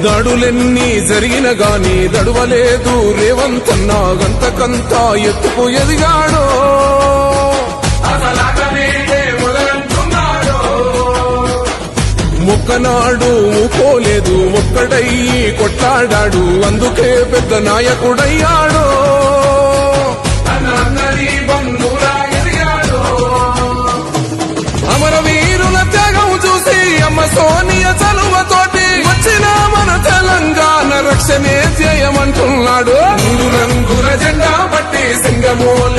దాడులెన్ని జరిగిన గాని దడువలేదు రేవంతన్నా గంతకంతా ఎత్తుకు ఎదిగాడో మొక్కనాడు ఊకోలేదు ఒక్కడయ్యి కొట్లాడాడు అందుకే పెద్ద నాయకుడయ్యాడో అమరవీరుల త్యాగం చూసి అమ్మ సోనియ చలువతోటి వచ్చిన మన తెలంగాణ రక్షణే ధ్యేయమంటున్నాడు రంగుల జెండా పట్టి సింగమూల